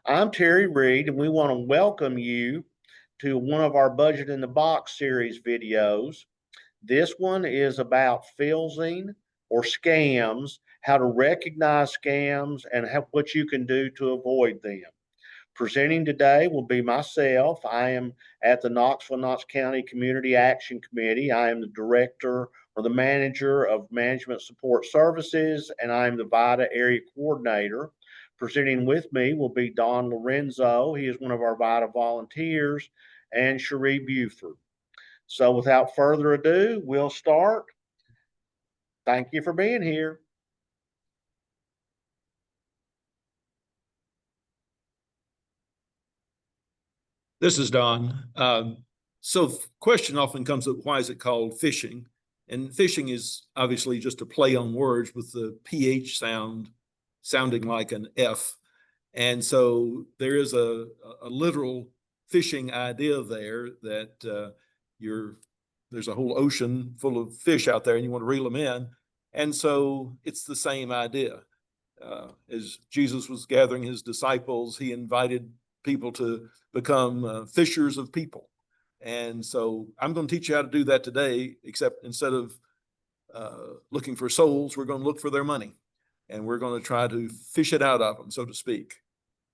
I'm Terry Reed, and we want to welcome you to one of our Budget in the Box series videos. This one is about filzing or scams, how to recognize scams, and what you can do to avoid them. Presenting today will be myself. I am at the Knoxville-Knox County Community Action Committee. I am the director or the manager of Management Support Services, and I am the VITA area coordinator. Presenting with me will be Don Lorenzo. He is one of our VITA volunteers, and Cherie Buford. So without further ado, we'll start. Thank you for being here. This is Don. So question often comes up, why is it called phishing? And phishing is obviously just a play on words with the PH sounding like an F. And so there is a literal fishing idea there that there's a whole ocean full of fish out there and you want to reel them in. And so it's the same idea. As Jesus was gathering his disciples, he invited people to become fishers of people. And so I'm going to teach you how to do that today, except instead of looking for souls, we're going to look for their money. And we're going to try to fish it out of them, so to speak.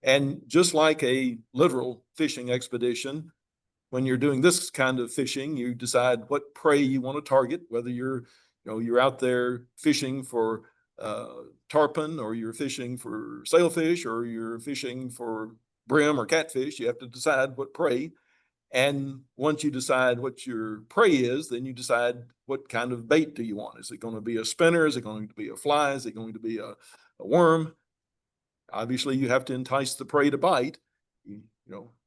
And just like a literal fishing expedition, when you're doing this kind of fishing, you decide what prey you want to target, whether you're out there fishing for tarpon, or you're fishing for sailfish, or you're fishing for brim or catfish. You have to decide what prey. And once you decide what your prey is, then you decide what kind of bait do you want. Is it going to be a spinner? Is it going to be a fly? Is it going to be a worm? Obviously, you have to entice the prey to bite.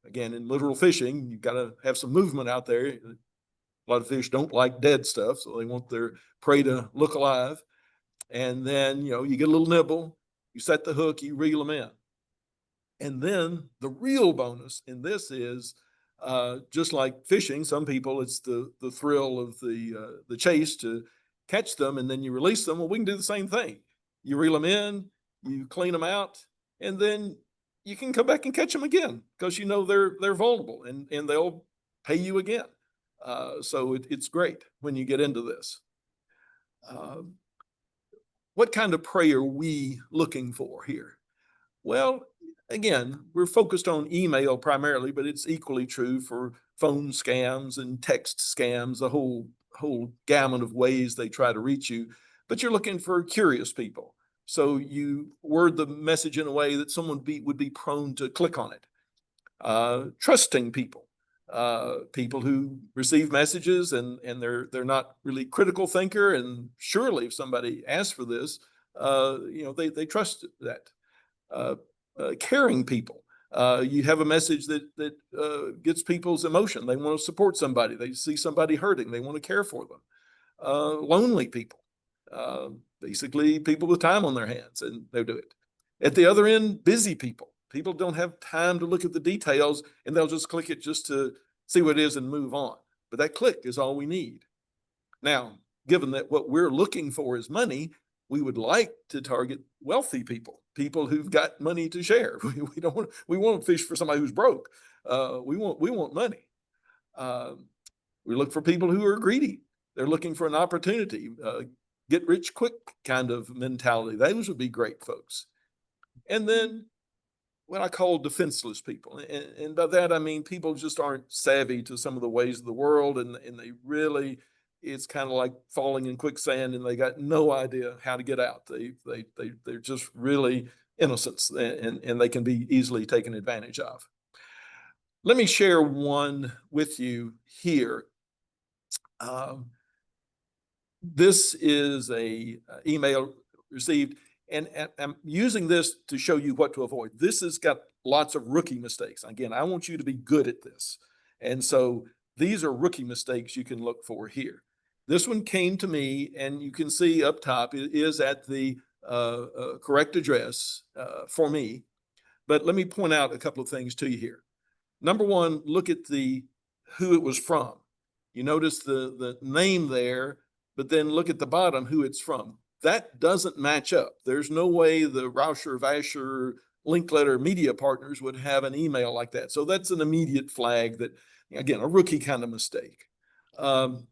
Again, in literal fishing, you've got to have some movement out there. A lot of fish don't like dead stuff, so they want their prey to look alive. And then, you get a little nibble, you set the hook, you reel them in. And then the real bonus in this is, just like fishing, some people, it's the thrill of the chase to catch them, and then you release them. Well, we can do the same thing. You reel them in, you clean them out, and then you can come back and catch them again because they're vulnerable and they'll pay you again. So it's great when you get into this. What kind of prey are we looking for here? Well, again, we're focused on email primarily, but it's equally true for phone scams and text scams, the whole gamut of ways they try to reach you. But you're looking for curious people. So you word the message in a way that someone would be prone to click on it. Trusting people, people who receive messages and they're not really critical thinker. And surely if somebody asks for this, they trust that. Caring people. You have a message that gets people's emotion. They want to support somebody. They see somebody hurting. They want to care for them. Lonely people. Basically people with time on their hands, and they do it. At the other end, busy people. People don't have time to look at the details, and they'll just click it just to see what it is and move on. But that click is all we need. Now, given that what we're looking for is money, we would like to target wealthy people, people who've got money to share. We won't fish for somebody who's broke. We want money. We look for people who are greedy. They're looking for an opportunity, get rich quick kind of mentality. Those would be great folks. And then what I call defenseless people. And by that, I mean people just aren't savvy to some of the ways of the world, and they really, it's kind of like falling in quicksand and they got no idea how to get out. They're just really innocents, and they can be easily taken advantage of. Let me share one with you here. This is a email received, and I'm using this to show you what to avoid. This has got lots of rookie mistakes. Again, I want you to be good at this. And so these are rookie mistakes you can look for here. This one came to me, and you can see up top, it is at the correct address for me. But let me point out a couple of things to you here. Number one, look at who it was from. You notice the name there, but then look at the bottom, who it's from. That doesn't match up. There's no way the Rauscher, Vasher, Linkletter media partners would have an email like that. So that's an immediate flag that, again, a rookie kind of mistake.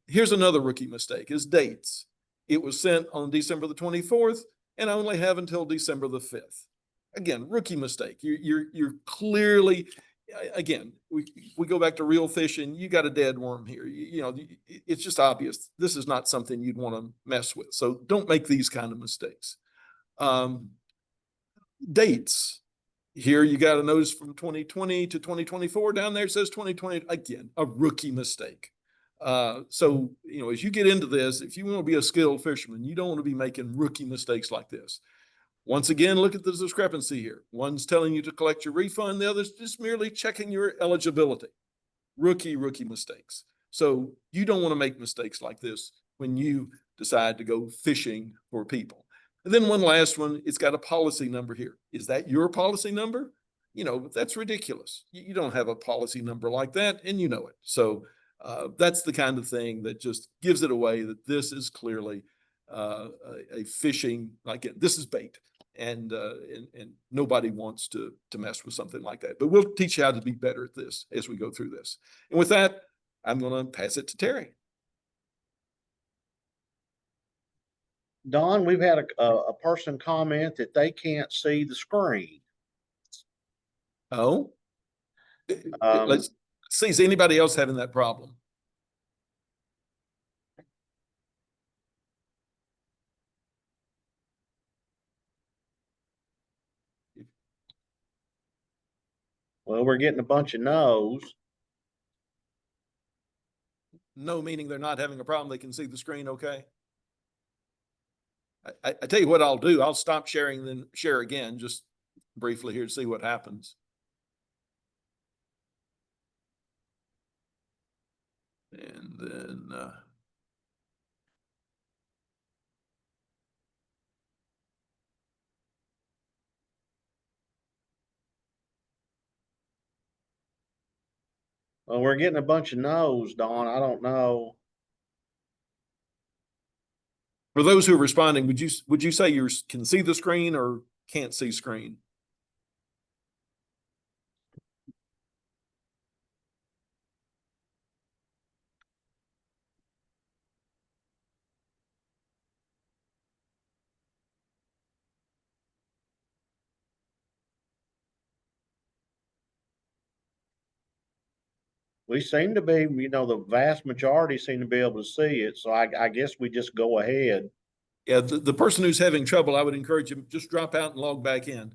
Here's another rookie mistake is dates. It was sent on December the 24th and I only have until December the 5th. Again, rookie mistake. You're clearly, again, we go back to real fishing. You got a dead worm here. You know, it's just obvious. This is not something you'd want to mess with. So don't make these kind of mistakes. Dates. Here you got a notice from 2020 to 2024. Down there it says 2020. Again, a rookie mistake. So, you know, as you get into this, if you want to be a skilled fisherman, you don't want to be making rookie mistakes like this. Once again, look at the discrepancy here. One's telling you to collect your refund. The other's just merely checking your eligibility. Rookie mistakes. So you don't want to make mistakes like this when you decide to go fishing for people. And then one last one, it's got a policy number here. Is that your policy number? You know, that's ridiculous. You don't have a policy number like that, and you know it. So that's the kind of thing that just gives it away that this is clearly a fishing, like this is bait, and nobody wants to mess with something like that. But we'll teach you how to be better at this as we go through this. And with that, I'm going to pass it to Terry. Don, we've had a person comment that they can't see the screen. Oh, let's see. Is anybody else having that problem? Well, we're getting a bunch of no's. No, meaning they're not having a problem. They can see the screen okay. I tell you what I'll do. I'll stop sharing, then share again, just briefly here to see what happens. And then well, we're getting a bunch of no's, Don. I don't know. for those who are responding, would you say you can see the screen or can't see screen? We seem to be, you know, the vast majority seem to be able to see it. So I guess we just go ahead. Yeah, the person who's having trouble, I would encourage him just drop out and log back in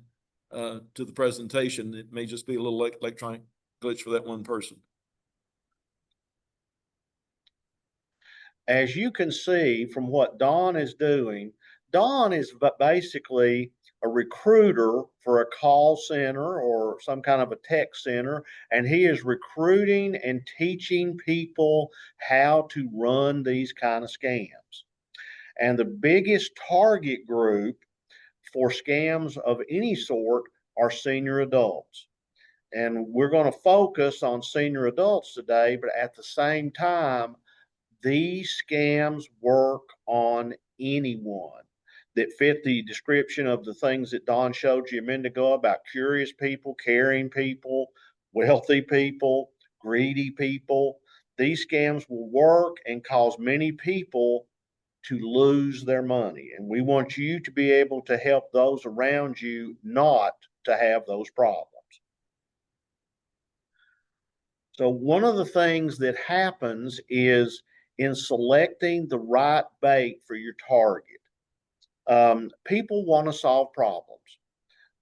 to the presentation. It may just be a little electronic glitch for that one person. As you can see from what Don is doing, Don is basically a recruiter for a call center or some kind of a tech center, and he is recruiting and teaching people how to run these kind of scams. And the biggest target group for scams of any sort are senior adults. And we're going to focus on senior adults today, but at the same time, these scams work on anyone that fit the description of the things that Don showed you a minute ago about curious people, caring people, wealthy people, greedy people. These scams will work and cause many people to lose their money. And we want you to be able to help those around you not to have those problems. So one of the things that happens is in selecting the right bait for your target, people want to solve problems.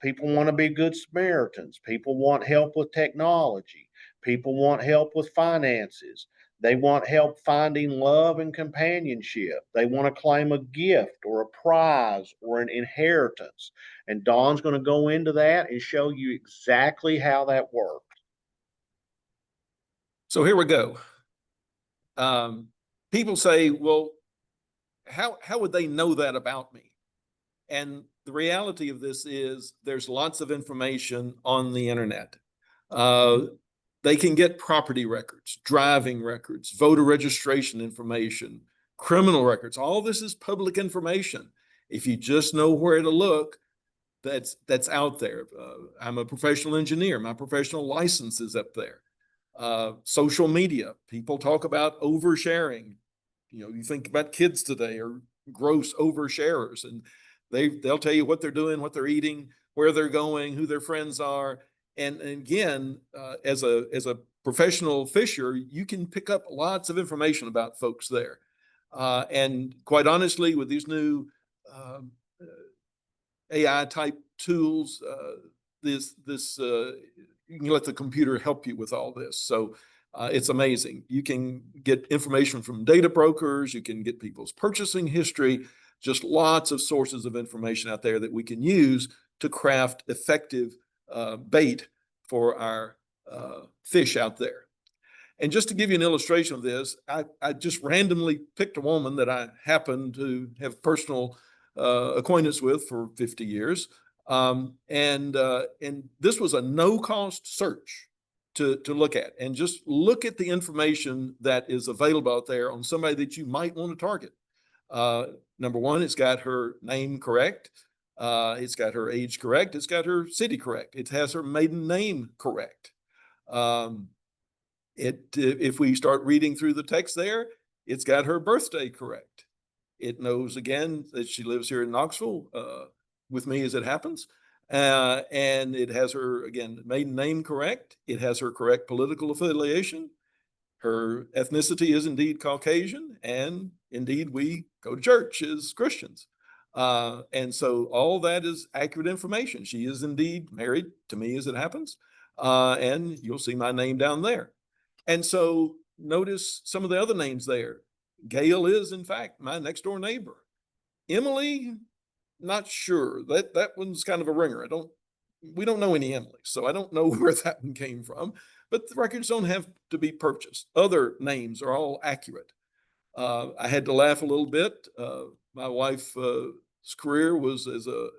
People want to be good Samaritans. People want help with technology. People want help with finances. They want help finding love and companionship. They want to claim a gift or a prize or an inheritance. And Don's going to go into that and show you exactly how that works. So here we go. People say, well, how would they know that about me? And the reality of this is there's lots of information on the internet. They can get property records, driving records, voter registration information, criminal records. All this is public information. If you just know where to look, that's out there. I'm a professional engineer. My professional license is up there. Social media, people talk about oversharing. You think about kids today are gross oversharers, and they'll tell you what they're doing, what they're eating, where they're going, who their friends are. And again, as a professional fisher, you can pick up lots of information about folks there. And quite honestly, with these new AI type tools, you can let the computer help you with all this. So it's amazing. You can get information from data brokers. You can get people's purchasing history, just lots of sources of information out there that we can use to craft effective bait for our fish out there. And just to give you an illustration of this, I just randomly picked a woman that I happen to have personal acquaintance with for 50 years. And this was a no-cost search to look at, and just look at the information that is available out there on somebody that you might want to target. Number one, it's got her name correct. It's got her age correct. It's got her city correct. It has her maiden name correct. If we start reading through the text there, it's got her birthday correct. It knows, again, that she lives here in Knoxville with me as it happens. And it has her, again, maiden name correct. It has her correct political affiliation. Her ethnicity is indeed Caucasian, and indeed we go to church as Christians. And so all that is accurate information. She is indeed married to me as it happens. And you'll see my name down there. And so notice some of the other names there. Gail is, in fact, my next door neighbor. Emily, not sure. That one's kind of a ringer. We don't know any Emily, so I don't know where that one came from. But the records don't have to be purchased. Other names are all accurate. I had to laugh a little bit. My wife's career was as a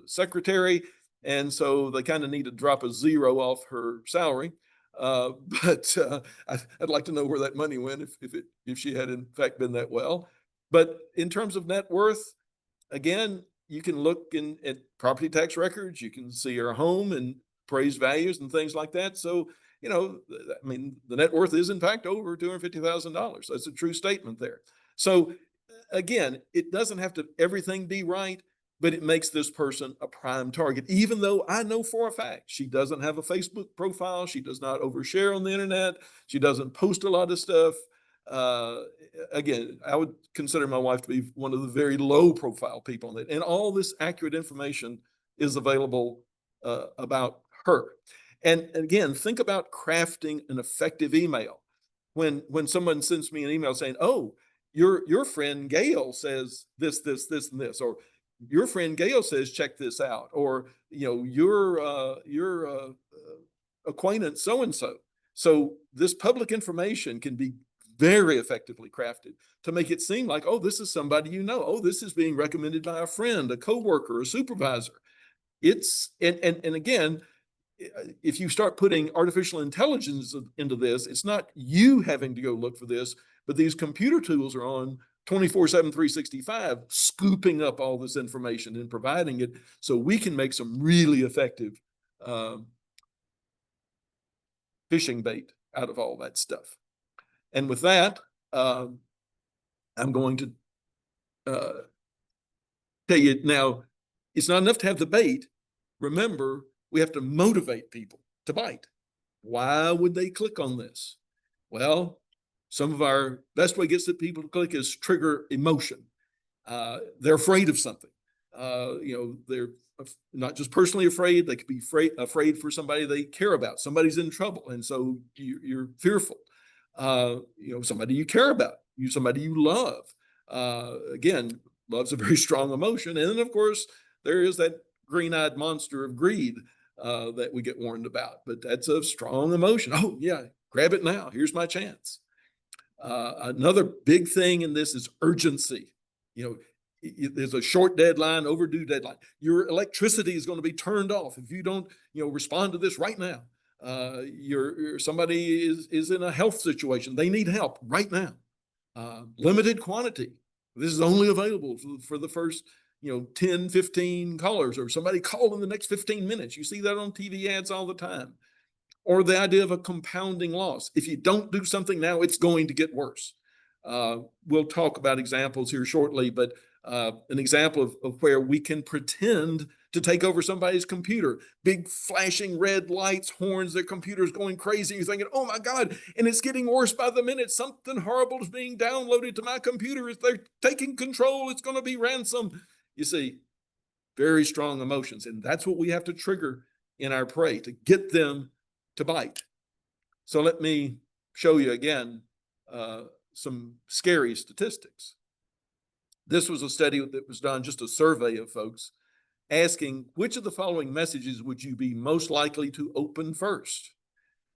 secretary, and so they kind of need to drop a zero off her salary. But I'd like to know where that money went if she had in fact been that well. But in terms of net worth, again, you can look at property tax records. You can see her home and appraised values and things like that. So, I mean, the net worth is in fact over $250,000. That's a true statement there. So again, it doesn't have to everything be right, but it makes this person a prime target, even though I know for a fact she doesn't have a Facebook profile. She does not overshare on the internet. She doesn't post a lot of stuff. Again, I would consider my wife to be one of the very low profile people on it. And all this accurate information is available about her. And again, think about crafting an effective email. When someone sends me an email saying, oh, your friend Gail says this, and this, or your friend Gail says, check this out, or, your acquaintance so-and-so. So this public information can be very effectively crafted to make it seem like, oh, this is somebody you know. Oh, this is being recommended by a friend, a coworker, a supervisor. And again, if you start putting artificial intelligence into this, it's not you having to go look for this, but these computer tools are on 24/7, 365, scooping up all this information and providing it so we can make some really effective fishing bait out of all that stuff. And with that, I'm going to tell you now, it's not enough to have the bait. Remember, we have to motivate people to bite. Why would they click on this? Well, some of our best way to get people to click is trigger emotion. They're afraid of something. They're not just personally afraid, they could be afraid for somebody they care about. Somebody's in trouble, and so you're fearful. Somebody you care about, somebody you love. Again, love's a very strong emotion. And then, of course, there is that green-eyed monster of greed that we get warned about. But that's a strong emotion. Oh, yeah, grab it now. Here's my chance. Another big thing in this is urgency. There's a short deadline, overdue deadline. Your electricity is going to be turned off if you don't, respond to this right now. Somebody is in a health situation. They need help right now. Limited quantity. This is only available for the first 10, 15 callers, or somebody call in the next 15 minutes. You see that on TV ads all the time. Or the idea of a compounding loss. If you don't do something now, it's going to get worse. We'll talk about examples here shortly, but an example of where we can pretend to take over somebody's computer. Big flashing red lights, horns, their computer's going crazy. You're thinking, oh my God, and it's getting worse by the minute. Something horrible is being downloaded to my computer. They're taking control. It's going to be ransom. You see, very strong emotions. And that's what we have to trigger in our prey to get them to bite. So let me show you again some scary statistics. This was a study that was done, just a survey of folks, asking which of the following messages would you be most likely to open first?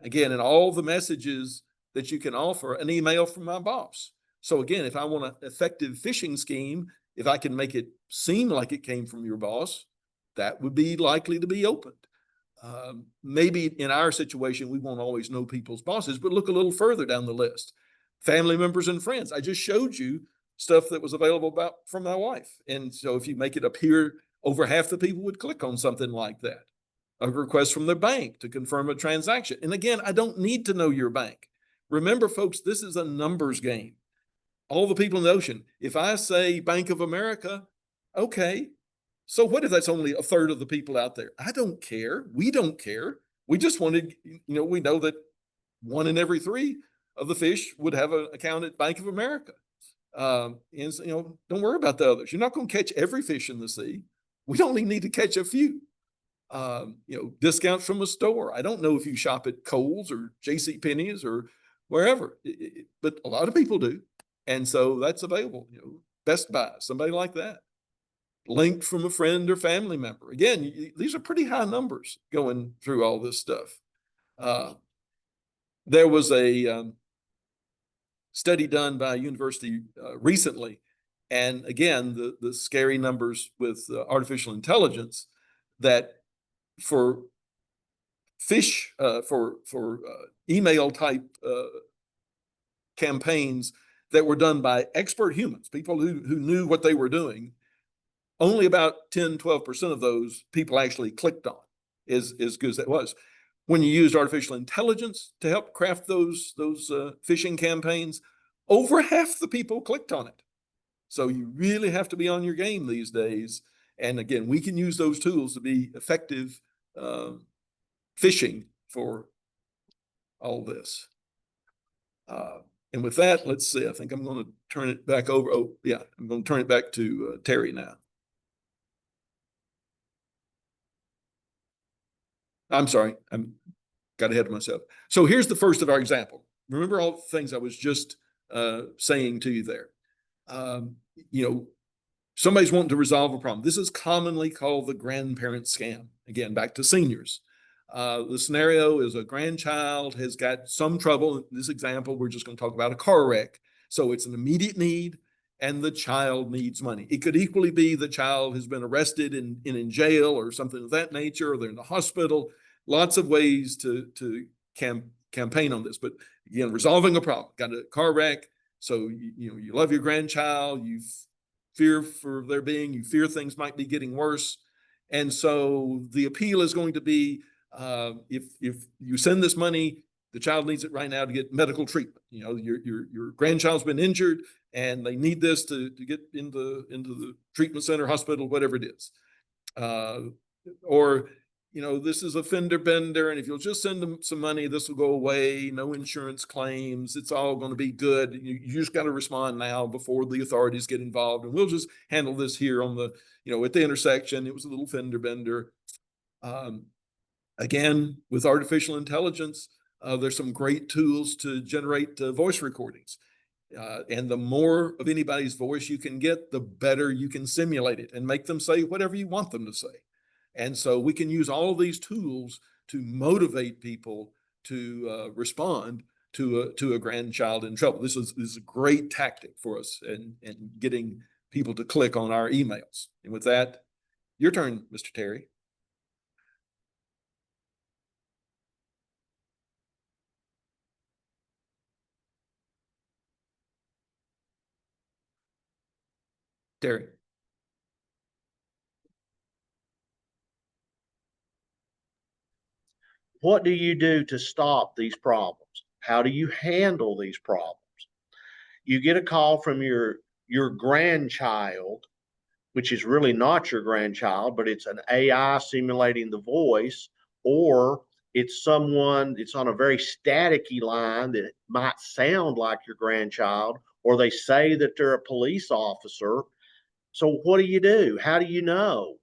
Again, in all the messages that you can offer, an email from my boss. So again, if I want an effective phishing scheme, if I can make it seem like it came from your boss, that would be likely to be opened. Maybe in our situation, we won't always know people's bosses, but look a little further down the list. Family members and friends. I just showed you stuff that was available from my wife. And so if you make it appear, over half the people would click on something like that. A request from the bank to confirm a transaction. And again, I don't need to know your bank. Remember, folks, this is a numbers game. All the people in the ocean, if I say Bank of America, okay, so what if that's only a third of the people out there? I don't care. We don't care. We just wanted, we know that 1 in every 3 of the fish would have an account at Bank of America. And don't worry about the others. You're not going to catch every fish in the sea. We only need to catch a few. Discounts from a store. I don't know if you shop at Kohl's or JCPenney's or wherever, but a lot of people do. And so that's available, Best Buy, somebody like that. Linked from a friend or family member. Again, these are pretty high numbers going through all this stuff. There was a study done by a university recently, and again, the scary numbers with artificial intelligence, that for fish, for email type campaigns that were done by expert humans, people who knew what they were doing, only about 10, 12% of those people actually clicked on, as good as that was. When you used artificial intelligence to help craft those phishing campaigns, over half the people clicked on it. So you really have to be on your game these days. And again, we can use those tools to be effective phishing for all this. And with that, let's see, I think I'm going to turn it back over. Oh, yeah, I'm going to turn it back to Terry now. I'm sorry, I got ahead of myself. So here's the first of our example. Remember all the things I was just saying to you there. Somebody's wanting to resolve a problem. This is commonly called the grandparent scam. Again, back to seniors. The scenario is a grandchild has got some trouble. In this example, we're just going to talk about a car wreck. So it's an immediate need, and the child needs money. It could equally be the child has been arrested and in jail or something of that nature, or they're in the hospital. Lots of ways to campaign on this. But again, resolving a problem. Got a car wreck. So you love your grandchild. You fear for their being. You fear things might be getting worse. And so the appeal is going to be, if you send this money, the child needs it right now to get medical treatment. Your grandchild's been injured and they need this to get into the treatment center, hospital, whatever it is. Or this is a fender bender, and if you'll just send them some money, this will go away. No insurance claims. It's all going to be good. You just got to respond now before the authorities get involved, and we'll just handle this here on the, at the intersection. It was a little fender bender. Again, with artificial intelligence, there's some great tools to generate voice recordings. And the more of anybody's voice you can get, the better you can simulate it and make them say whatever you want them to say. And so we can use all of these tools to motivate people to respond to a grandchild in trouble. This is a great tactic for us in getting people to click on our emails. And with that, your turn, Mr. Terry. Terry. What do you do to stop these problems? How do you handle these problems? You get a call from your grandchild, which is really not your grandchild, but it's an AI simulating the voice, or it's someone, it's on a very staticky line that might sound like your grandchild, or they say that they're a police officer. So what do? How do you know?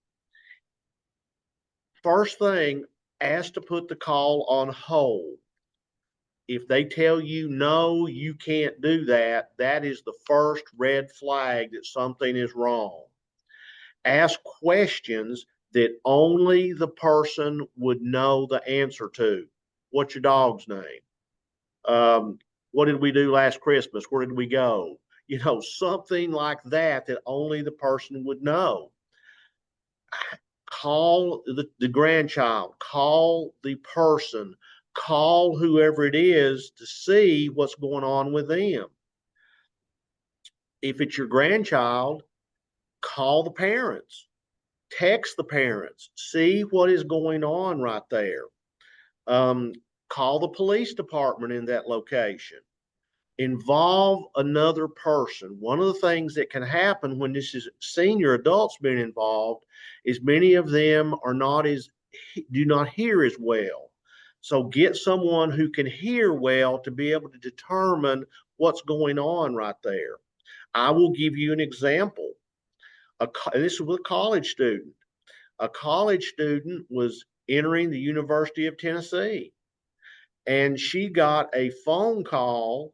First thing, ask to put the call on hold. If they tell you no, you can't do that, that is the first red flag that something is wrong. Ask questions that only the person would know the answer to. What's your dog's name? Um, what did we do last Christmas? Where did we go? You know, something like that that only the person would know. Call the grandchild, call the person, call whoever it is to see what's going on with them. If it's your grandchild, call the parents, text the parents, see what is going on right there. Um, Call the police department in that location. Involve another person. One of the things that can happen when this is senior adults being involved is many of them are not as do not hear as well. So get someone who can hear well to be able to determine what's going on right there. I will give you an example. This is with a college student. A college student was entering the University of Tennessee, and she got a phone call,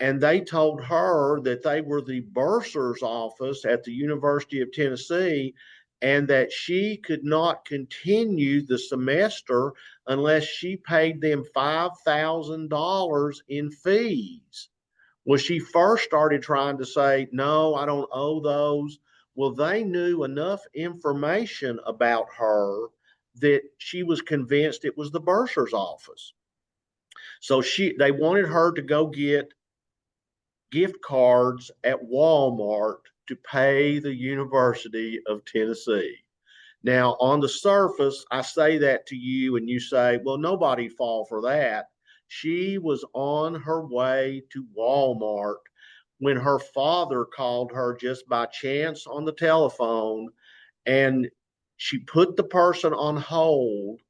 and they told her that they were the bursar's office at the University of Tennessee, and that she could not continue the semester unless she paid them $5,000 in fees. Well, she first started trying to say, no, I don't owe those. Well, they knew enough information about her that she was convinced it was the bursar's office. So they wanted her to go get gift cards at Walmart to pay the University of Tennessee. Now, on the surface, I say that to you, and you say, well, nobody fall for that. She was on her way to Walmart when her father called her just by chance on the telephone, and she put the person on hold,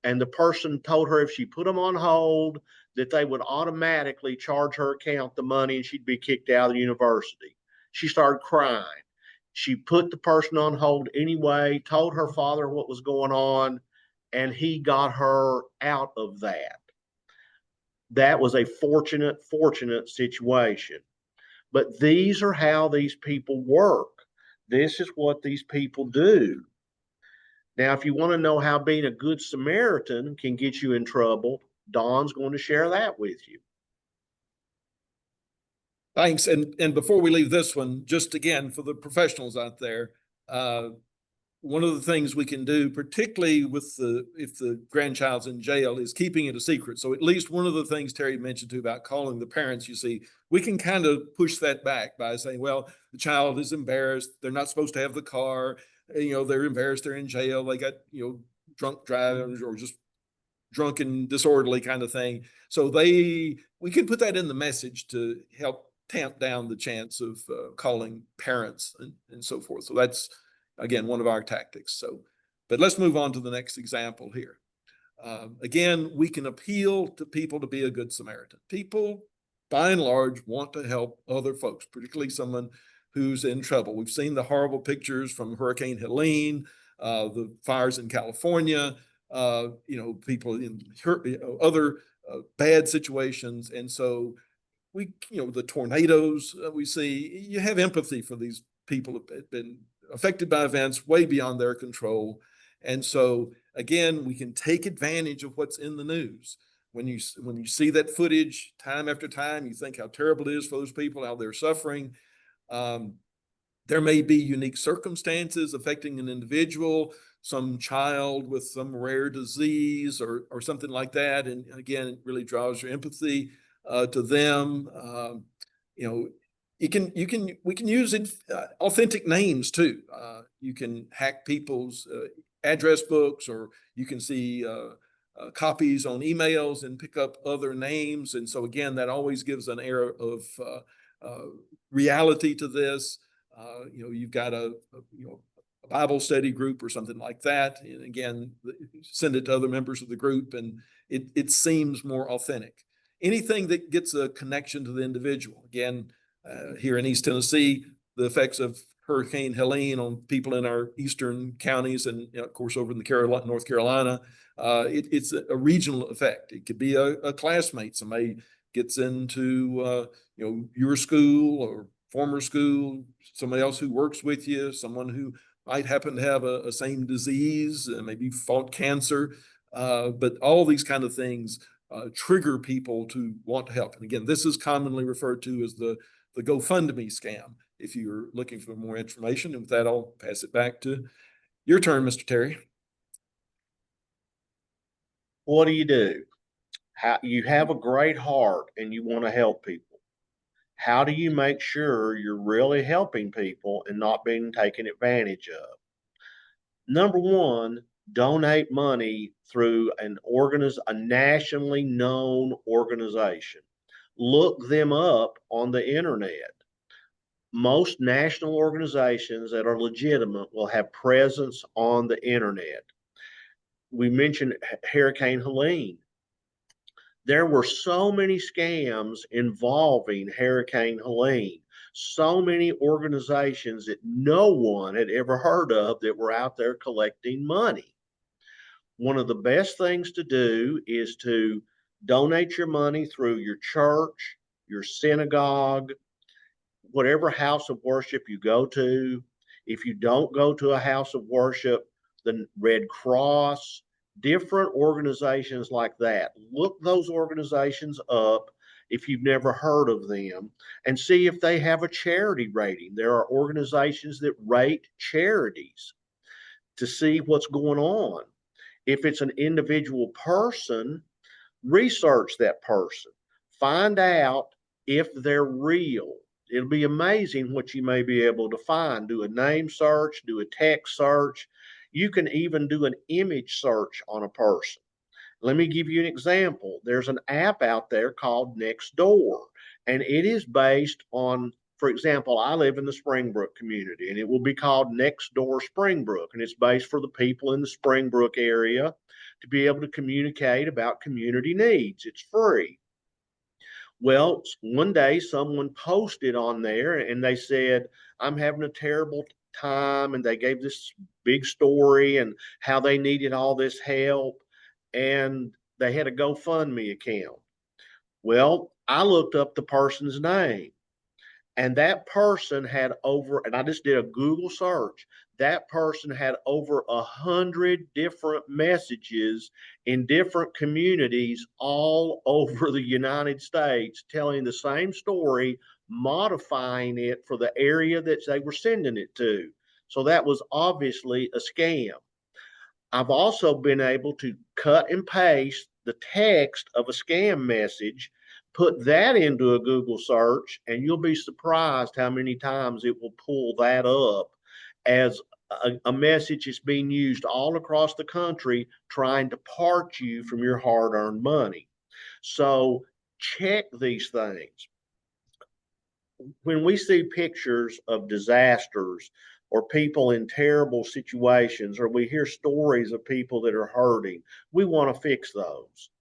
and the person told her if she put them on hold, that they would automatically charge her account the money and she'd be kicked out of the university. She started crying. She put the person on hold anyway, told her father what was going on, and he got her out of that. That was a fortunate situation. But these are how these people work. This is what these people do. Now, if you want to know how being a good Samaritan can get you in trouble, Don's going to share that with you. Thanks. And before we leave this one, just again, for the professionals out there, one of the things we can do, particularly with if the grandchild's in jail, is keeping it a secret. So at least one of the things Terry mentioned too about calling the parents, you see, we can kind of push that back by saying, well, the child is embarrassed. They're not supposed to have the car. They're embarrassed. They're in jail. They got, drunk drivers or just drunk and disorderly kind of thing. So we can put that in the message to help tamp down the chance of calling parents and so forth. So that's, again, one of our tactics. So, but let's move on to the next example here. Again, we can appeal to people to be a good Samaritan. People, by and large, want to help other folks, particularly someone who's in trouble. We've seen the horrible pictures from Hurricane Helene, the fires in California, people in other bad situations. And so the tornadoes we see, you have empathy for these people who have been affected by events way beyond their control. And so, again, we can take advantage of what's in the news. When you see that footage time after time, you think how terrible it is for those people, how they're suffering. There may be unique circumstances affecting an individual, some child with some rare disease or something like that. And again, it really draws your empathy to them. We can use authentic names too. You can hack people's address books, or you can see copies on emails and pick up other names. And so again, that always gives an air of reality to this. You've got a Bible study group or something like that. And again, send it to other members of the group, and it seems more authentic. Anything that gets a connection to the individual. Again, here in East Tennessee, the effects of Hurricane Helene on people in our eastern counties, and of course over in the North Carolina, it's a regional effect. It could be a classmate. Somebody gets into your school or former school, somebody else who works with you, someone who might happen to have a same disease, maybe fought cancer, but all these kind of things trigger people to want to help. And again, this is commonly referred to as the GoFundMe scam, if you're looking for more information. And with that, I'll pass it back to your turn, Mr. Terry. What do? You have a great heart and you want to help people. How do you make sure you're really helping people and not being taken advantage of? Number one, donate money through a nationally known organization. Look them up on the internet. Most national organizations that are legitimate will have presence on the internet. We mentioned Hurricane Helene. There were so many scams involving Hurricane Helene, so many organizations that no one had ever heard of that were out there collecting money. One of the best things to do is to donate your money through your church, your synagogue, whatever house of worship you go to. If you don't go to a house of worship, the Red Cross, different organizations like that. Look those organizations up if you've never heard of them and see if they have a charity rating. There are organizations that rate charities to see what's going on. If it's an individual person, research that person. Find out if they're real. It'll be amazing what you may be able to find. Do a name search, do a text search. You can even do an image search on a person. Let me give you an example. There's an app out there called Nextdoor, and it is based on, for example, I live in the Springbrook community, and it will be called Nextdoor Springbrook, and it's based for the people in the Springbrook area to be able to communicate about community needs. It's free. Well, one day someone posted on there and they said, I'm having a terrible time. And they gave this big story and how they needed all this help. And they had a GoFundMe account. Well, I looked up the person's name. And that person had and I just did a Google search. That person had over 100 different messages in different communities all over the United States telling the same story, modifying it for the area that they were sending it to. So that was obviously a scam. I've also been able to cut and paste the text of a scam message, put that into a Google search, and you'll be surprised how many times it will pull that up as a message is being used all across the country trying to part you from your hard-earned money. So check these things. When we see pictures of disasters or people in terrible situations, or we hear stories of people that are hurting, we want to fix those.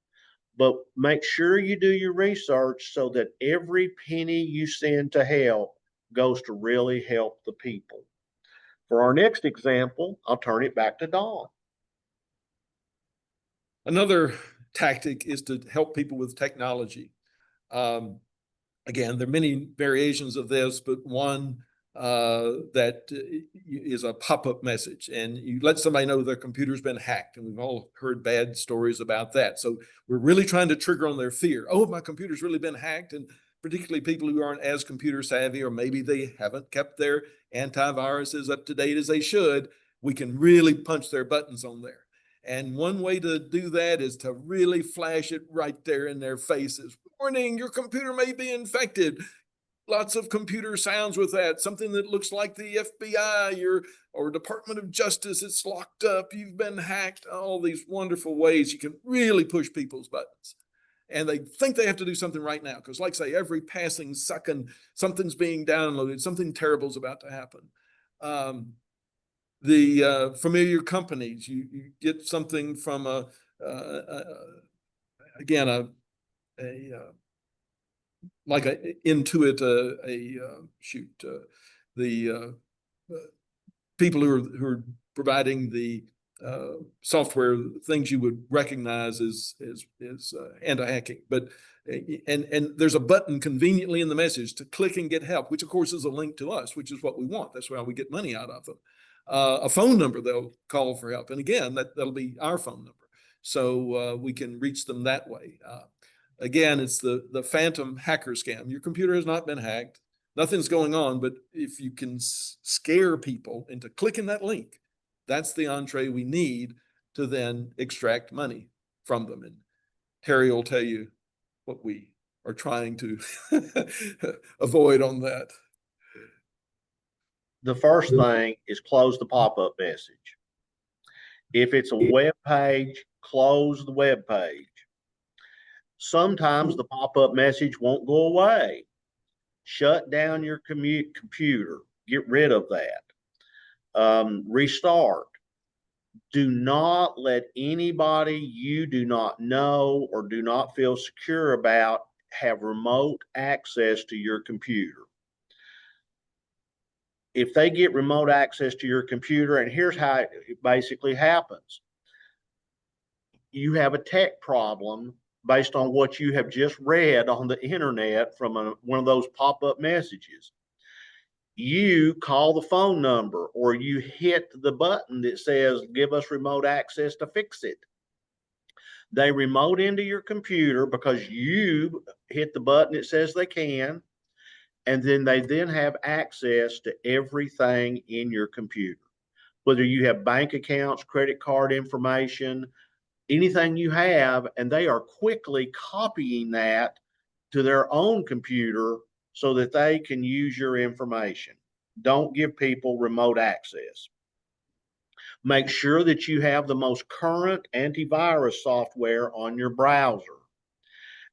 But make sure you do your research so that every penny you send to help goes to really help the people. For our next example, I'll turn it back to Dawn. Another tactic is to help people with technology. Again, there are many variations of this, but one that is a pop-up message, and you let somebody know their computer's been hacked, and we've all heard bad stories about that. So we're really trying to trigger on their fear. Oh, my computer's really been hacked, and particularly people who aren't as computer savvy, or maybe they haven't kept their antiviruses up to date as they should, we can really punch their buttons on there. And one way to do that is to really flash it right there in their faces. Warning, your computer may be infected. lots of computer sounds with that, something that looks like the FBI or Department of Justice. It's locked up. You've been hacked. All these wonderful ways you can really push people's buttons. And they think they have to do something right now. Because like I say, every passing second, something's being downloaded. Something terrible is about to happen. The familiar companies, you get something from again, like a Intuit, the people who are providing the software, things you would recognize as anti-hacking. But and there's a button conveniently in the message to click and get help, which of course is a link to us, which is what we want. That's why we get money out of them. A phone number they'll call for help, and again, that'll be our phone number, so we can reach them that way. Again, it's the phantom hacker scam. Your computer has not been hacked. Nothing's going on, but if you can scare people into clicking that link, that's the entree we need to then extract money from them. And Terry will tell you what we are trying to avoid on that. The first thing is close the pop-up message. If it's a web page, close the web page. Sometimes the pop-up message won't go away. Shut down your computer. Get rid of that. Restart. Do not let anybody you do not know or do not feel secure about have remote access to your computer. If they get remote access to your computer, and here's how it basically happens. You have a tech problem based on what you have just read on the internet from one of those pop-up messages. You call the phone number or you hit the button that says, give us remote access to fix it. They remote into your computer because you hit the button that says they can, and then they then have access to everything in your computer, whether you have bank accounts, credit card information, anything you have, and they are quickly copying that to their own computer so that they can use your information. Don't give people remote access. Make sure that you have the most current antivirus software on your browser.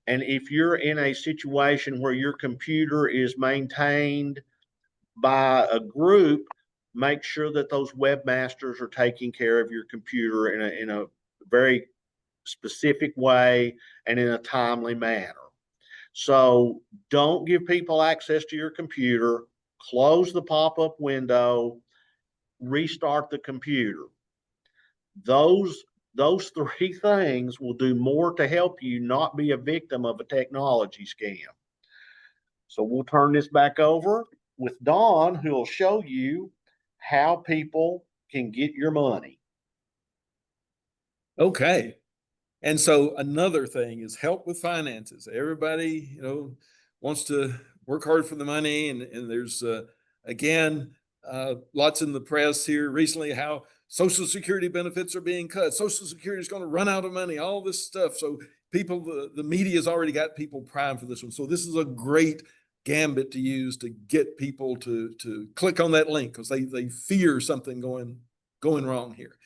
And if you're in a situation where your computer is maintained by a group, make sure that those webmasters are taking care of your computer in a very specific way and in a timely manner. So don't give people access to your computer. Close the pop-up window, restart the computer. Those three things will do more to help you not be a victim of a technology scam. So we'll turn this back over with Don, who will show you how people can get your money. Okay. And so another thing is help with finances. Everybody, wants to work hard for the money. And there's, again, lots in the press here recently how Social Security benefits are being cut. Social Security is going to run out of money, all this stuff. So people, the media has already got people primed for this one. So this is a great gambit to use to get people to click on that link because they fear something going wrong here.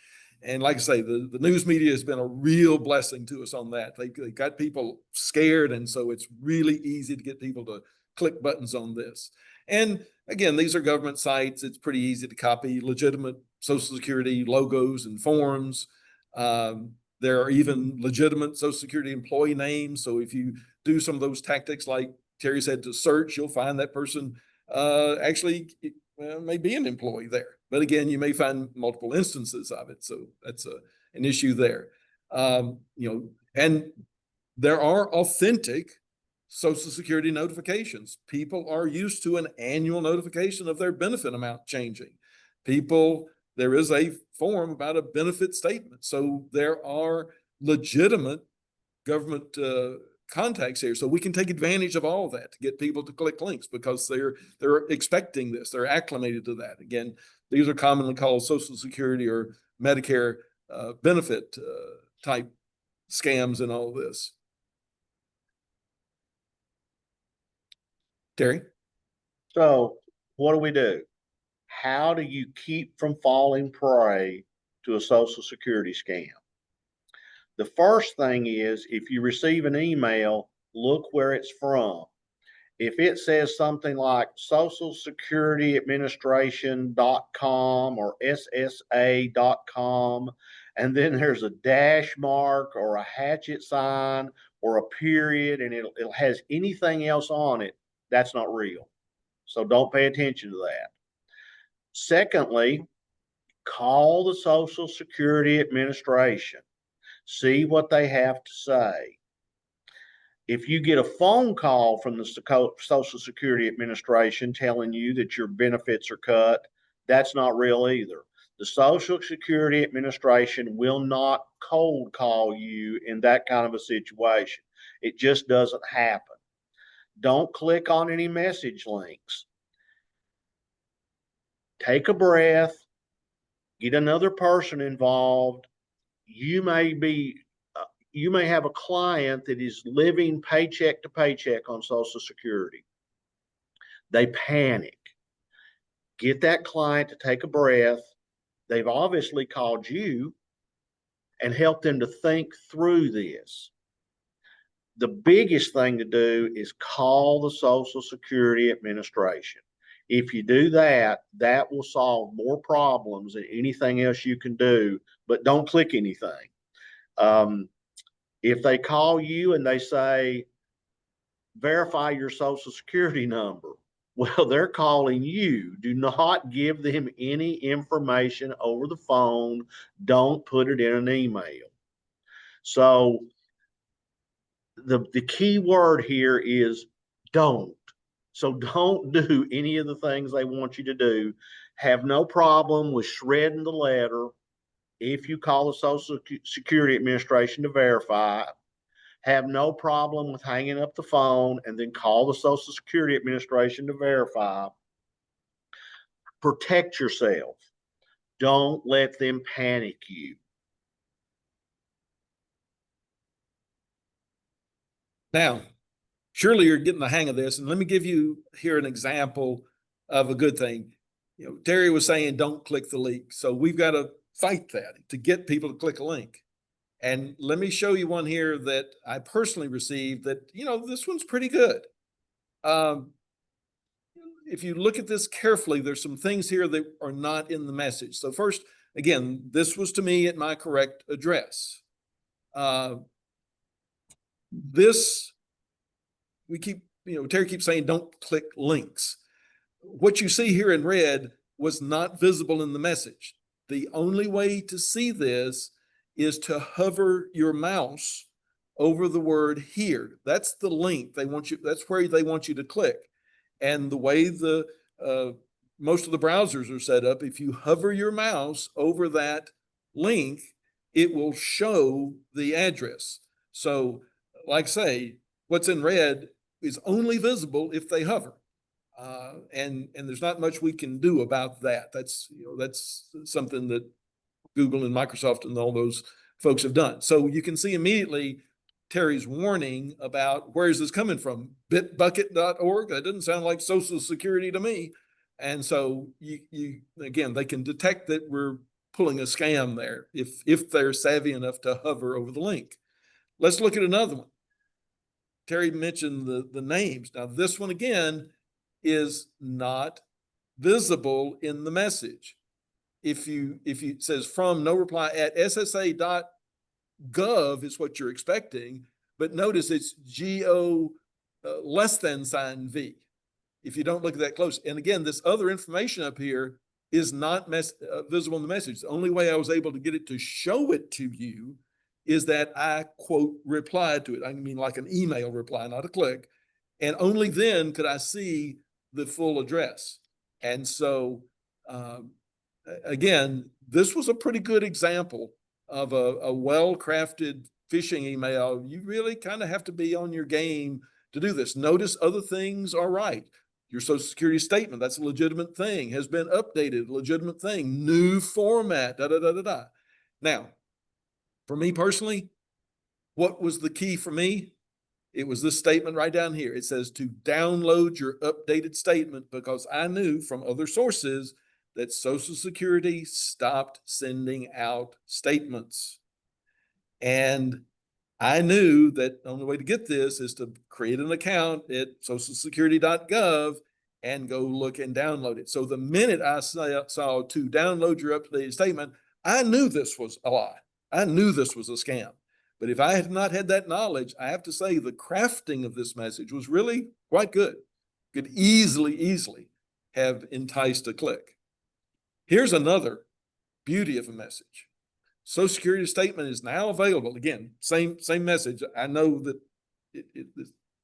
And like I say, the news media has been a real blessing to us on that. They got people scared, and so it's really easy to get people to click buttons on this. And again, these are government sites. It's pretty easy to copy legitimate Social Security logos and forms. There are even legitimate Social Security employee names. So if you do some of those tactics, like Terry said, to search, you'll find that person actually may be an employee there. But again, you may find multiple instances of it. So that's an issue there. And there are authentic Social Security notifications. People are used to an annual notification of their benefit amount changing. There is a form about a benefit statement. So there are legitimate government contacts here. So we can take advantage of all of that to get people to click links because they're expecting this. They're acclimated to that. Again, these are commonly called Social Security or Medicare benefit type scams and all this. Terry? So what do? How do you keep from falling prey to a Social Security scam? The first thing is if you receive an email, look where it's from. If it says something like Social Security Administration.com or SSA.com, and then there's a dash mark or a hatchet sign or a period, and it has anything else on it, that's not real. So don't pay attention to that. Secondly, call the Social Security Administration. See what they have to say. If you get a phone call from the Social Security Administration telling you that your benefits are cut, that's not real either. The Social Security Administration will not cold call you in that kind of a situation. It just doesn't happen. Don't click on any message links. Take a breath, get another person involved. You may have a client that is living paycheck to paycheck on Social Security. They panic. Get that client to take a breath. They've obviously called you, and help them to think through this. The biggest thing to do is call the Social Security Administration. If you do that, that will solve more problems than anything else you can do, but don't click anything. If they call you and they say, verify your Social Security number, well, they're calling you. Do not give them any information over the phone. Don't put it in an email. So the key word here is don't. So don't do any of the things they want you to do. Have no problem with shredding the letter if you call the Social Security Administration to verify. Have no problem with hanging up the phone and then call the Social Security Administration to verify. Protect yourself. Don't let them panic you. Now, surely you're getting the hang of this. And let me give you here an example of a good thing. You know, Terry was saying, don't click the link. So we've got to fight that to get people to click a link. And let me show you one here that I personally received that, you know, this one's pretty good. If you look at this carefully, there's some things here that are not in the message. So first, again, this was to me at my correct address. Terry keeps saying, don't click links. What you see here in red was not visible in the message. The only way to see this is to hover your mouse over the word here. That's the link they want you, that's where they want you to click. And the way most of the browsers are set up, if you hover your mouse over that link, it will show the address. So like I say, what's in red is only visible if they hover. And there's not much we can do about that. That's something that Google and Microsoft and all those folks have done. So you can see immediately Terry's warning about where is this coming from? Bitbucket.org. That doesn't sound like Social Security to me. And so again, they can detect that we're pulling a scam there if they're savvy enough to hover over the link. Let's look at another one. Terry mentioned the names. Now this one again is not visible in the message. If it says from no reply at ssa.gov is what you're expecting, but notice it's GO less than sign V. If you don't look at that close. And again, this other information up here is not visible in the message. The only way I was able to get it to show it to you is that I, quote, replied to it. I mean, like an email reply, not a click. And only then could I see the full address. And so, again, this was a pretty good example of a well-crafted phishing email. You really kind of have to be on your game to do this. Notice other things are right. Your Social Security statement, that's a legitimate thing, has been updated, legitimate thing, new format, da-da-da-da-da. Now, for me personally, what was the key for me? It was this statement right down here. It says to download your updated statement, because I knew from other sources that Social Security stopped sending out statements. And I knew that the only way to get this is to create an account at socialsecurity.gov and go look and download it. So the minute I saw to download your updated statement, I knew this was a lie. I knew this was a scam. But if I had not had that knowledge, I have to say the crafting of this message was really quite good. Could easily have enticed a click. Here's another beauty of a message. Social Security statement is now available. Again, same message. I know that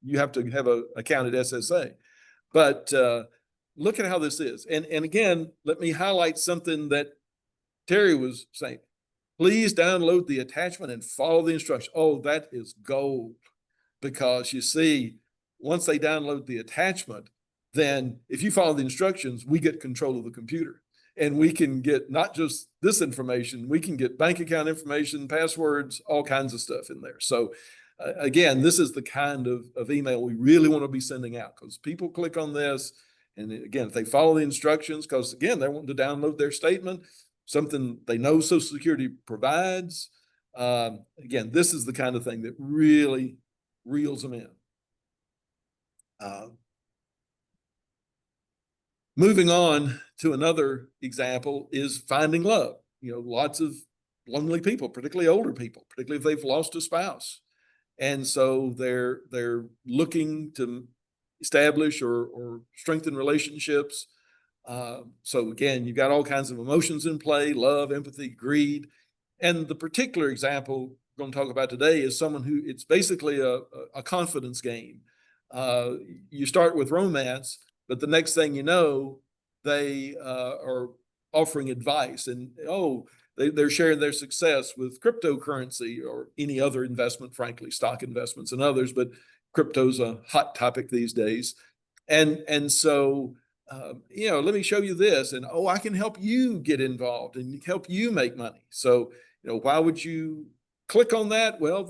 you have to have an account at SSA, but look at how this is. And again, let me highlight something that Terry was saying. Please download the attachment and follow the instructions. Oh, that is gold, because you see, once they download the attachment, then if you follow the instructions, we get control of the computer. And we can get not just this information, we can get bank account information, passwords, all kinds of stuff in there. So again, this is the kind of email we really want to be sending out, because people click on this. And again, if they follow the instructions, because again, they're wanting to download their statement, something they know Social Security provides. Again, this is the kind of thing that really reels them in. Moving on to another example is finding love. You know, lots of lonely people, particularly older people, particularly if they've lost a spouse. And so they're looking to establish or strengthen relationships. So again, you've got all kinds of emotions in play: love, empathy, greed. And the particular example we're going to talk about today is someone who, it's basically a confidence game. You start with romance, but the next thing you know, they are offering advice, and they're sharing their success with cryptocurrency or any other investment, frankly, stock investments and others, but crypto's a hot topic these days. And so, let me show you this, and I can help you get involved and help you make money. So, why would you click on that? Well,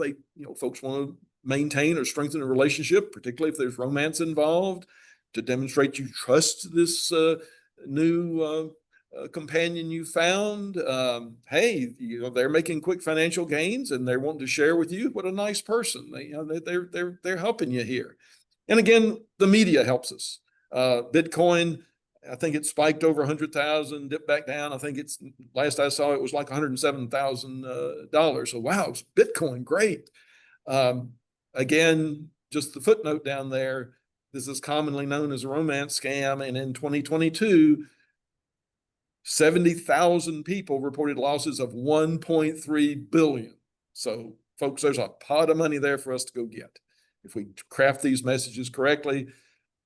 folks want to maintain or strengthen a relationship, particularly if there's romance involved, to demonstrate you trust this new companion you found. Hey, they're making quick financial gains and they're wanting to share with you. What a nice person. They're helping you here. And again, the media helps us. Bitcoin, I think it spiked over 100,000, dipped back down. I think it's, last I saw, it was like $107,000. So wow, it's Bitcoin, great. Again, just the footnote down there, this is commonly known as a romance scam. And in 2022, 70,000 people reported losses of 1.3 billion. So folks, there's a pot of money there for us to go get if we craft these messages correctly.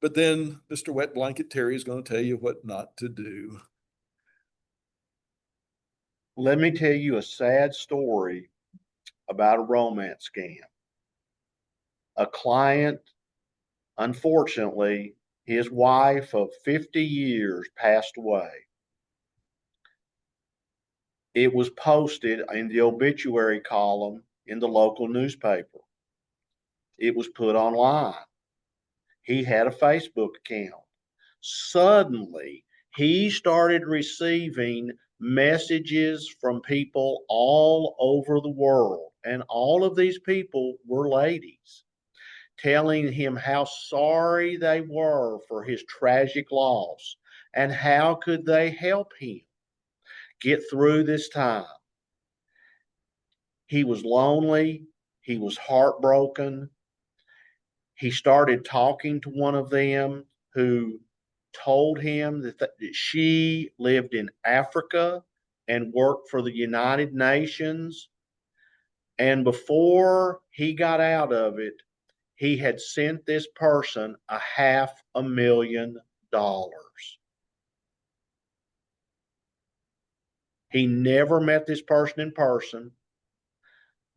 But then Mr. Wet Blanket Terry is going to tell you what not to do. Let me tell you a sad story about a romance scam. A client, unfortunately, his wife of 50 years passed away. It was posted in the obituary column in the local newspaper. It was put online. He had a Facebook account. Suddenly, he started receiving messages from people all over the world. And all of these people were ladies, telling him how sorry they were for his tragic loss and how could they help him get through this time. He was lonely. He was heartbroken. He started talking to one of them who told him that she lived in Africa and worked for the United Nations. And before he got out of it, he had sent this person $500,000. He never met this person in person,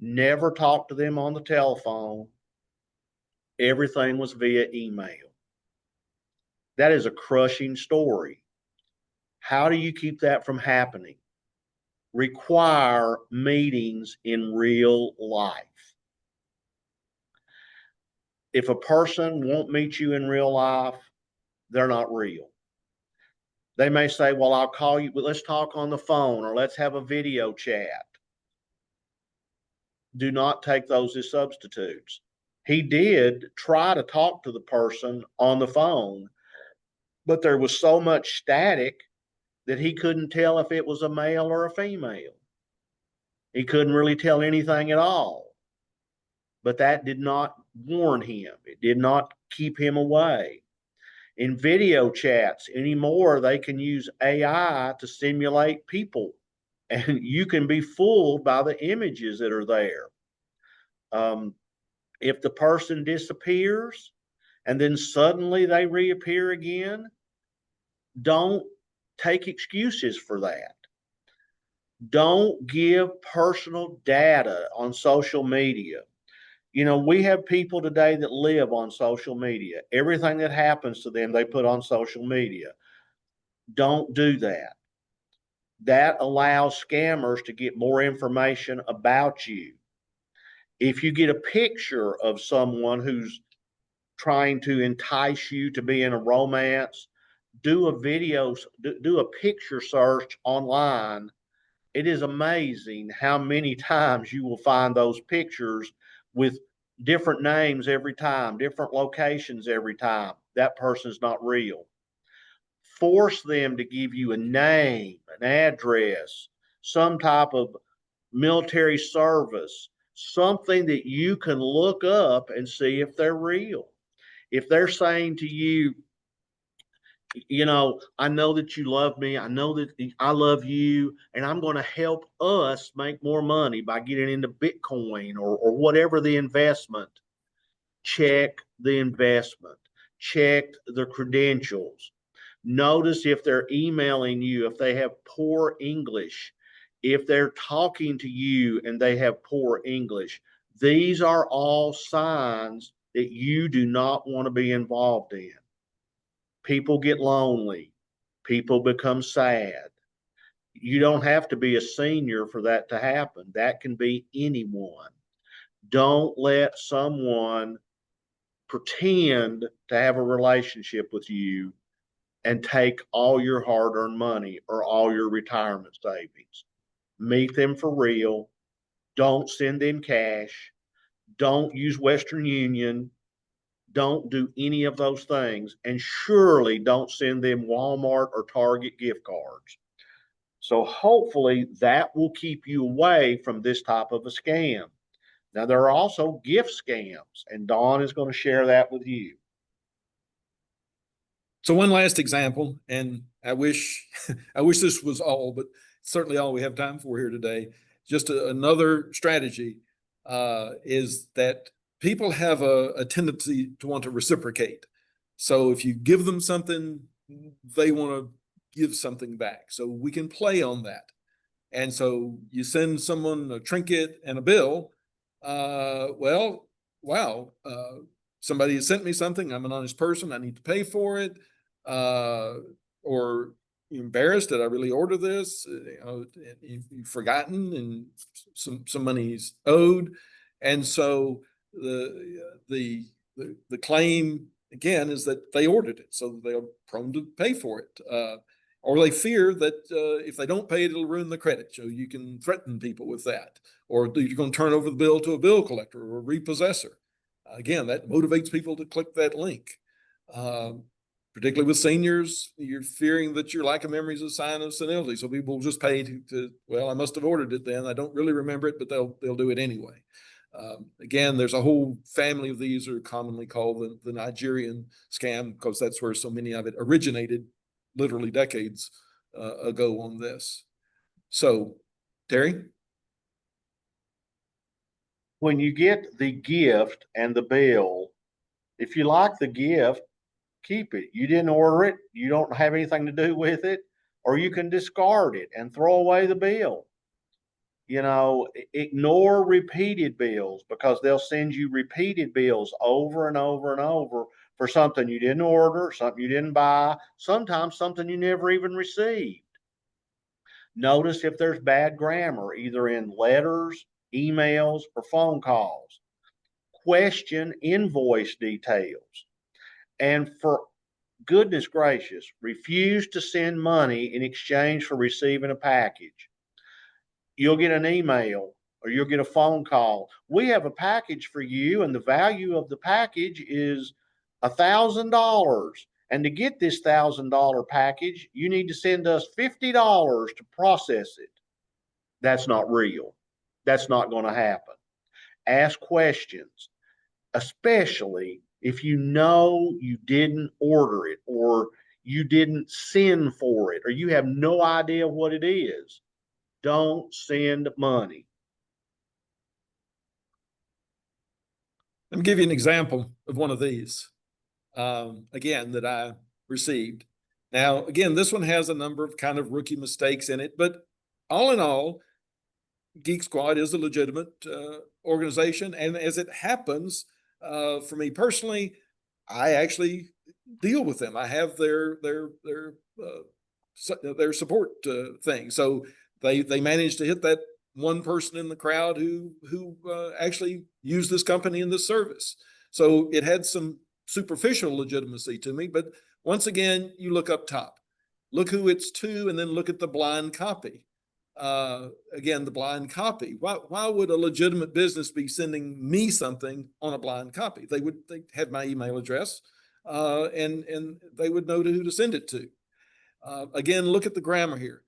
never talked to them on the telephone. Everything was via email. That is a crushing story. How do you keep that from happening? Require meetings in real life. If a person won't meet you in real life, they're not real. They may say, well, I'll call you, but let's talk on the phone or let's have a video chat. Do not take those as substitutes. He did try to talk to the person on the phone, but there was so much static that he couldn't tell if it was a male or a female. He couldn't really tell anything at all. But that did not warn him. It did not keep him away. In video chats anymore, they can use AI to simulate people, and you can be fooled by the images that are there. If the person disappears and then suddenly they reappear again, don't take excuses for that. Don't give personal data on social media. You know, we have people today that live on social media. Everything that happens to them, they put on social media. Don't do that. That allows scammers to get more information about you. If you get a picture of someone who's trying to entice you to be in a romance, do a picture search online. It is amazing how many times you will find those pictures with different names every time, different locations every time. That person's not real. Force them to give you a name, an address, some type of military service, something that you can look up and see if they're real. If they're saying to you, you know, I know that you love me. I know that I love you, and I'm going to help us make more money by getting into Bitcoin or whatever the investment. Check the investment, check the credentials. Notice if they're emailing you, if they have poor English, if they're talking to you and they have poor English. These are all signs that you do not want to be involved in. People get lonely. People become sad. You don't have to be a senior for that to happen. That can be anyone. Don't let someone pretend to have a relationship with you and take all your hard-earned money or all your retirement savings. Meet them for real. Don't send them cash. Don't use Western Union. Don't do any of those things, and surely don't send them Walmart or Target gift cards. So hopefully that will keep you away from this type of a scam. Now, there are also gift scams, and Dawn is going to share that with you. So one last example, and I wish I wish this was all, but certainly all we have time for here today. Just another strategy is that people have a tendency to want to reciprocate. So if you give them something, they want to give something back. So we can play on that. And so you send someone a trinket and a bill. Well, wow, somebody has sent me something. I'm an honest person. I need to pay for it. Or embarrassed that I really order this. You know, you've forgotten, and some money's owed, and so the claim again is that they ordered it, so they're prone to pay for it, or they fear that if they don't pay it, it'll ruin the credit. So you can threaten people with that, or you're going to turn over the bill to a bill collector or a repossessor. Again, that motivates people to click that link. Particularly with seniors, you're fearing that your lack of memory is a sign of senility. So people will just pay well, I must have ordered it then. I don't really remember it, but they'll do it anyway. Again, there's a whole family of these are commonly called the Nigerian scam, because that's where so many of it originated literally decades ago on this. So, Terry? When you get the gift and the bill, if you like the gift, keep it. You didn't order it. You don't have anything to do with it, or you can discard it and throw away the bill. You know, ignore repeated bills, because they'll send you repeated bills over and over and over for something you didn't order, something you didn't buy, sometimes something you never even received. Notice if there's bad grammar, either in letters, emails, or phone calls. question invoice details. And for goodness gracious, refuse to send money in exchange for receiving a package. You'll get an email or you'll get a phone call. We have a package for you, and the value of the package is $1,000. And to get this $1,000 package, you need to send us $50 to process it. That's not real. That's not going to happen. Ask questions, especially if you know you didn't order it or you didn't send for it or you have no idea what it is. Don't send money. Let me give you an example of one of these, again, that I received. Now, again, this one has a number of kind of rookie mistakes in it, but all in all, Geek Squad is a legitimate organization. And as it happens, for me personally, I actually deal with them. I have their support thing. So they managed to hit that one person in the crowd who actually used this company and this service. So it had some superficial legitimacy to me. But once again, you look up top, look who it's to, and then look at the blind copy. Again, the blind copy. Why would a legitimate business be sending me something on a blind copy? They have my email address, and they would know who to send it to. Again, look at the grammar here.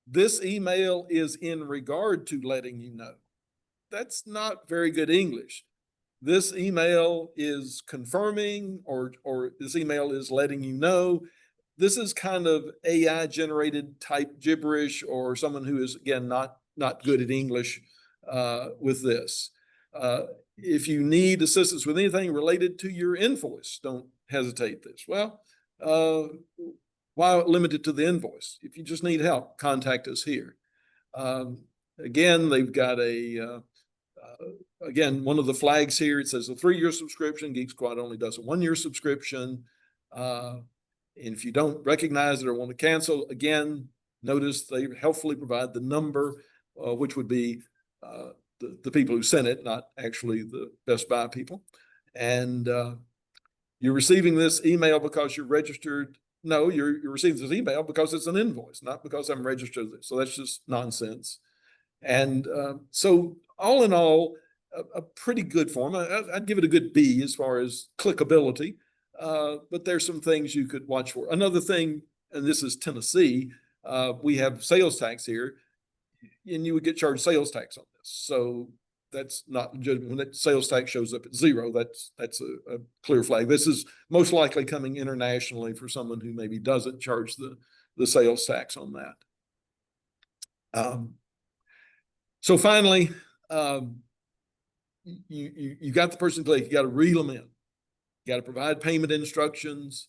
This email is in regard to letting you know. That's not very good English. This email is confirming, or this email is letting you know. This is kind of AI generated type gibberish, or someone who is, again, not good at English with this. If you need assistance with anything related to your invoice, don't hesitate this. Well, why limit it to the invoice? If you just need help, contact us here. Again, they've got again, one of the flags here, it says a 3-year subscription. Geek Squad only does a 1-year subscription. And if you don't recognize it or want to cancel, again, notice they helpfully provide the number, which would be the people who sent it, not actually the Best Buy people. And you're receiving this email because you're registered. No, you're receiving this email because it's an invoice, not because I'm registered. So that's just nonsense. And so all in all, a pretty good form. I'd give it a good B as far as clickability. But there's some things you could watch for. Another thing, and this is Tennessee, we have sales tax here, and you would get charged sales tax on this. So that's not legitimate. When that sales tax shows up at 0, that's a clear flag. This is most likely coming internationally for someone who maybe doesn't charge the sales tax on that. So finally, you got the person click, you got to reel them in. You got to provide payment instructions,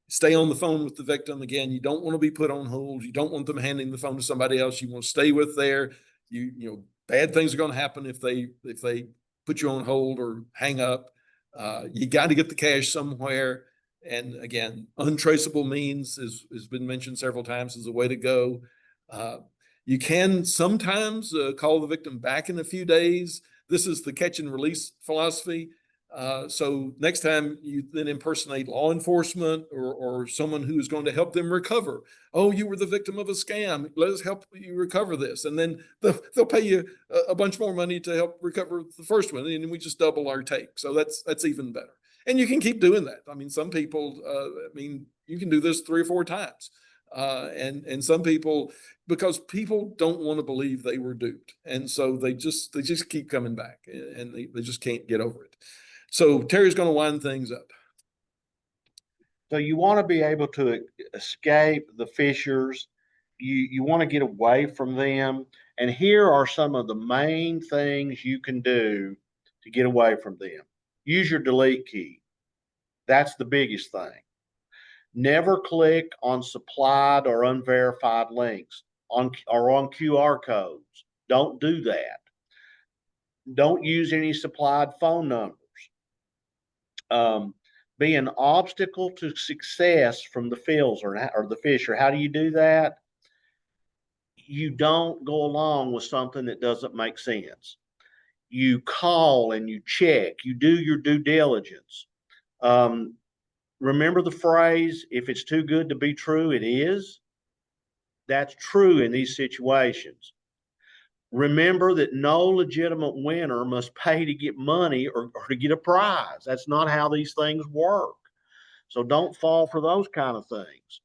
stay on the phone with the victim. Again, you don't want to be put on hold. You don't want them handing the phone to somebody else. You want to stay with there. You know, bad things are going to happen if they put you on hold or hang up. You got to get the cash somewhere. And again, untraceable means has been mentioned several times as a way to go. You can sometimes call the victim back in a few days. This is the catch and release philosophy. So next time you then impersonate law enforcement or someone who is going to help them recover. Oh, you were the victim of a scam. Let us help you recover this. And then they'll pay you a bunch more money to help recover the first one. And we just double our take. So that's even better. And you can keep doing that. I mean, some people, you can do this 3 or 4 times. And some people, because people don't want to believe they were duped. And so they just keep coming back and they just can't get over it. So Terry's going to wind things up. So you want to be able to escape the fishers. You want to get away from them. And here are some of the main things you can do to get away from them. Use your delete key. That's the biggest thing. Never click on supplied or unverified links on QR codes. Don't do that. Don't use any supplied phone numbers. Be an obstacle to success from the fills or the fisher. How do you do that? You don't go along with something that doesn't make sense. you call and you check, you do your due diligence. Remember the phrase, if it's too good to be true, it is. That's true in these situations. Remember that no legitimate winner must pay to get money or to get a prize. That's not how these things work. So don't fall for those kind of things.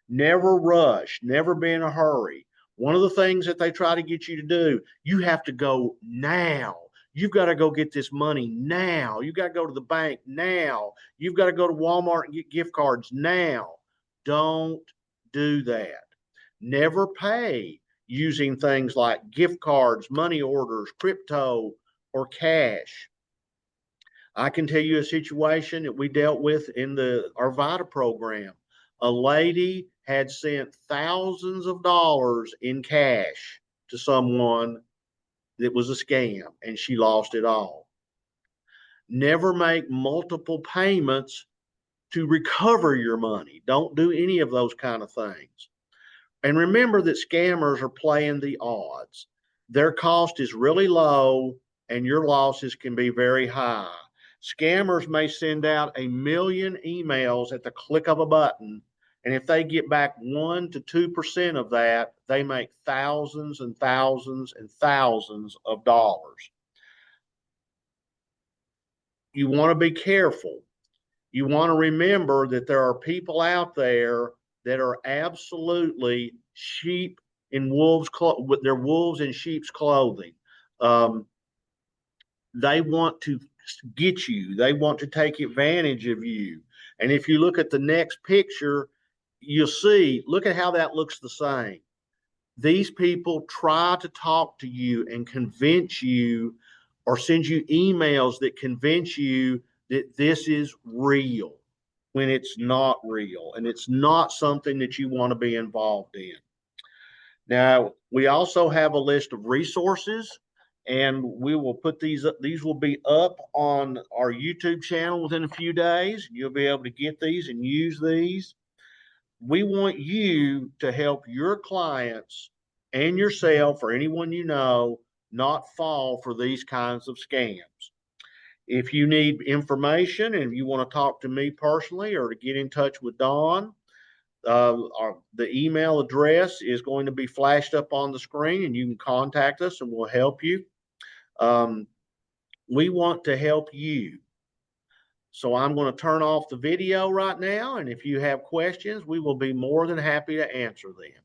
Never rush, never be in a hurry. One of the things that they try to get you to do, you have to go now. You've got to go get this money now. You've got to go to the bank now. You've got to go to Walmart and get gift cards now. Don't do that. Never pay using things like gift cards, money orders, crypto, or cash. I can tell you a situation that we dealt with in our VITA program. A lady had sent thousands of dollars in cash to someone that was a scam, and she lost it all. Never make multiple payments to recover your money. Don't do any of those kind of things. And remember that scammers are playing the odds. Their cost is really low, and your losses can be very high. Scammers may send out 1 million emails at the click of a button, and if they get back 1 to 2% of that, they make thousands and thousands and thousands of dollars. You want to be careful. You want to remember that there are people out there that are absolutely sheep in wolves, with their wolves in sheep's clothing. They want to get you. They want to take advantage of you. And if you look at the next picture, you'll see, look at how that looks the same. These people try to talk to you and convince you or send you emails that convince you that this is real when it's not real and it's not something that you want to be involved in. Now, we also have a list of resources, and we will put these up. These will be up on our YouTube channel within a few days. You'll be able to get these and use these. We want you to help your clients and yourself or anyone you know not fall for these kinds of scams. If you need information and you want to talk to me personally or to get in touch with Dawn, the email address is going to be flashed up on the screen, and you can contact us and we'll help you. We want to help you. So I'm going to turn off the video right now, and if you have questions, we will be more than happy to answer them.